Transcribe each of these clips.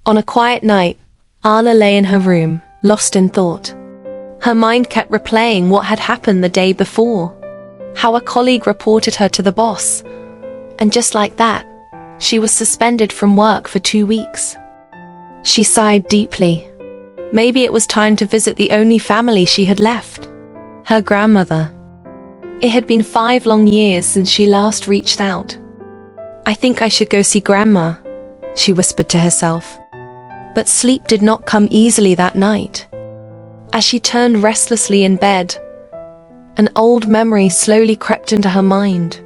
On a quiet night, Anna lay in her room, lost in thought. Her mind kept replaying what had happened the day before, how a colleague reported her to the boss, and just like that, she was suspended from work for 2 weeks. She sighed deeply. Maybe it was time to visit the only family she had left, her grandmother. It had been 5 long years since she last reached out. "I think I should go see Grandma," she whispered to herself. But sleep did not come easily that night. As she turned restlessly in bed, an old memory slowly crept into her mind.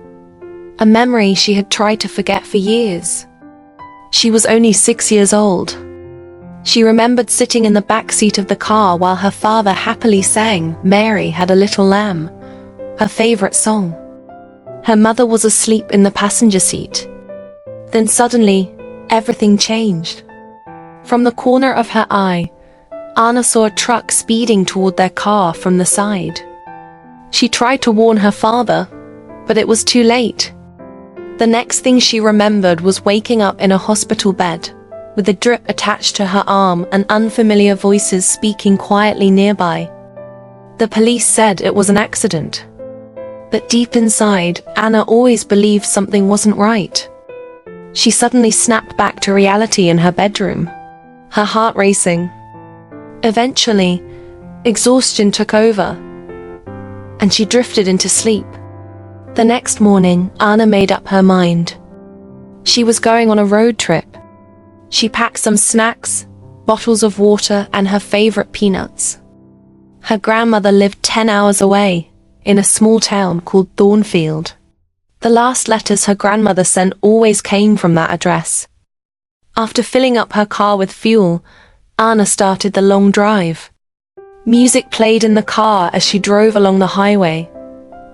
A memory she had tried to forget for years. She was only 6 years old. She remembered sitting in the back seat of the car while her father happily sang "Mary Had a Little Lamb," her favorite song. Her mother was asleep in the passenger seat. Then suddenly, everything changed. From the corner of her eye, Anna saw a truck speeding toward their car from the side. She tried to warn her father, but it was too late. The next thing she remembered was waking up in a hospital bed, with a drip attached to her arm and unfamiliar voices speaking quietly nearby. The police said it was an accident. But deep inside, Anna always believed something wasn't right. She suddenly snapped back to reality in her bedroom, her heart racing. Eventually, exhaustion took over, and she drifted into sleep. The next morning, Anna made up her mind. She was going on a road trip. She packed some snacks, bottles of water, and her favorite peanuts. Her grandmother lived 10 hours away, in a small town called Thornfield. The last letters her grandmother sent always came from that address. After filling up her car with fuel, Anna started the long drive. Music played in the car as she drove along the highway,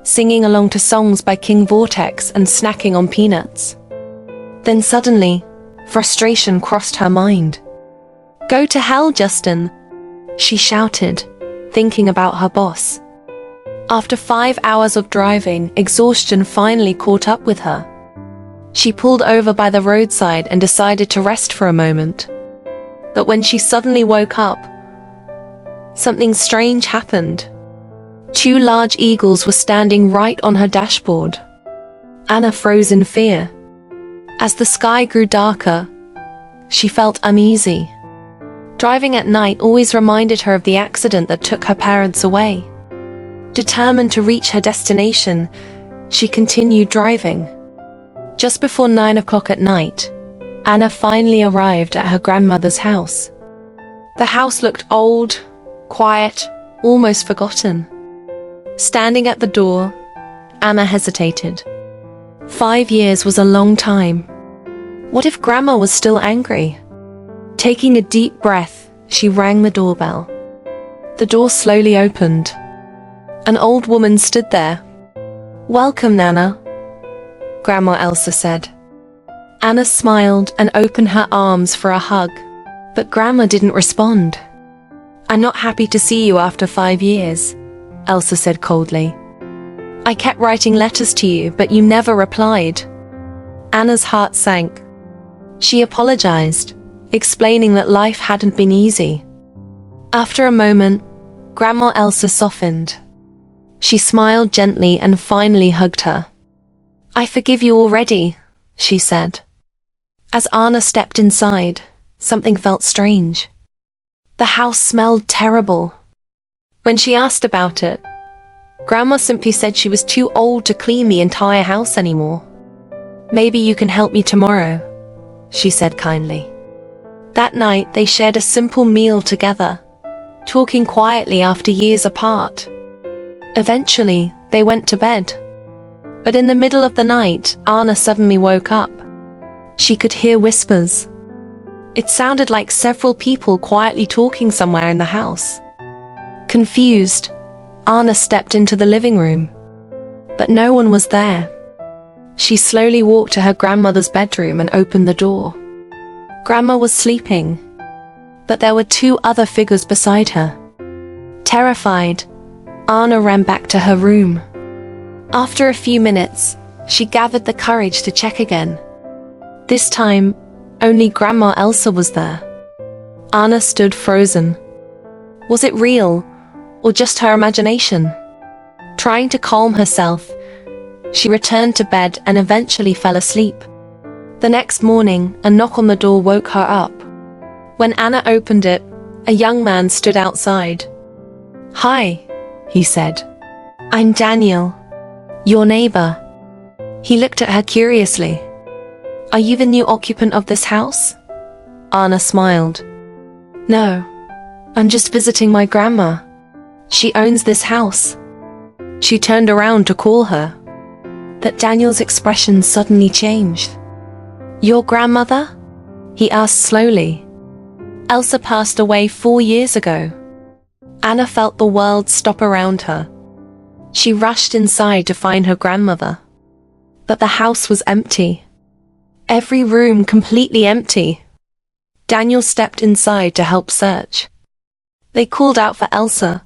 singing along to songs by King Vortex and snacking on peanuts. Then suddenly, frustration crossed her mind. "Go to hell, Justin," she shouted, thinking about her boss. After 5 hours of driving, exhaustion finally caught up with her. She pulled over by the roadside and decided to rest for a moment. But when she suddenly woke up, something strange happened. 2 large eagles were standing right on her dashboard. Anna froze in fear. As the sky grew darker, she felt uneasy. Driving at night always reminded her of the accident that took her parents away. Determined to reach her destination, she continued driving. Just before 9 o'clock at night, Anna finally arrived at her grandmother's house. The house looked old, quiet, almost forgotten. Standing at the door, Anna hesitated. 5 years was a long time. What if Grandma was still angry? Taking a deep breath, she rang the doorbell. The door slowly opened. An old woman stood there. "Welcome, Nana," Grandma Elsa said. Anna smiled and opened her arms for a hug, but Grandma didn't respond. "I'm not happy to see you after 5 years," Elsa said coldly. "I kept writing letters to you, but you never replied." Anna's heart sank. She apologized, explaining that life hadn't been easy. After a moment, Grandma Elsa softened. She smiled gently and finally hugged her. "I forgive you already," she said. As Anna stepped inside, something felt strange. The house smelled terrible. When she asked about it, Grandma simply said she was too old to clean the entire house anymore. "Maybe you can help me tomorrow," she said kindly. That night they shared a simple meal together, talking quietly after years apart. Eventually, they went to bed. But in the middle of the night, Anna suddenly woke up. She could hear whispers. It sounded like several people quietly talking somewhere in the house. Confused, Anna stepped into the living room. But no one was there. She slowly walked to her grandmother's bedroom and opened the door. Grandma was sleeping, but there were 2 other figures beside her. Terrified, Anna ran back to her room. After a few minutes, she gathered the courage to check again. This time, only Grandma Elsa was there. Anna stood frozen. Was it real, or just her imagination? Trying to calm herself, she returned to bed and eventually fell asleep. The next morning, a knock on the door woke her up. When Anna opened it, a young man stood outside. "Hi," he said. "I'm Daniel, your neighbor." He looked at her curiously. "Are you the new occupant of this house?" Anna smiled. "No, I'm just visiting my grandma. She owns this house." She turned around to call her. But Daniel's expression suddenly changed. "Your grandmother?" he asked slowly. "Elsa passed away 4 years ago." Anna felt the world stop around her. She rushed inside to find her grandmother. But the house was empty. Every room completely empty. Daniel stepped inside to help search. They called out for Elsa,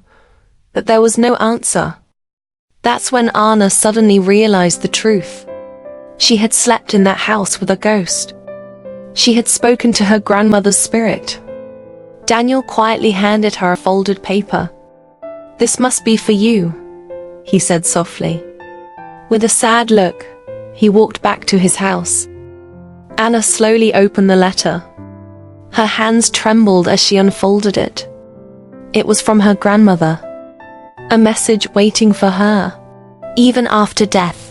but there was no answer. That's when Anna suddenly realized the truth. She had slept in that house with a ghost. She had spoken to her grandmother's spirit. Daniel quietly handed her a folded paper. "This must be for you," he said softly. With a sad look, he walked back to his house. Anna slowly opened the letter. Her hands trembled as she unfolded it. It was from her grandmother. A message waiting for her, even after death.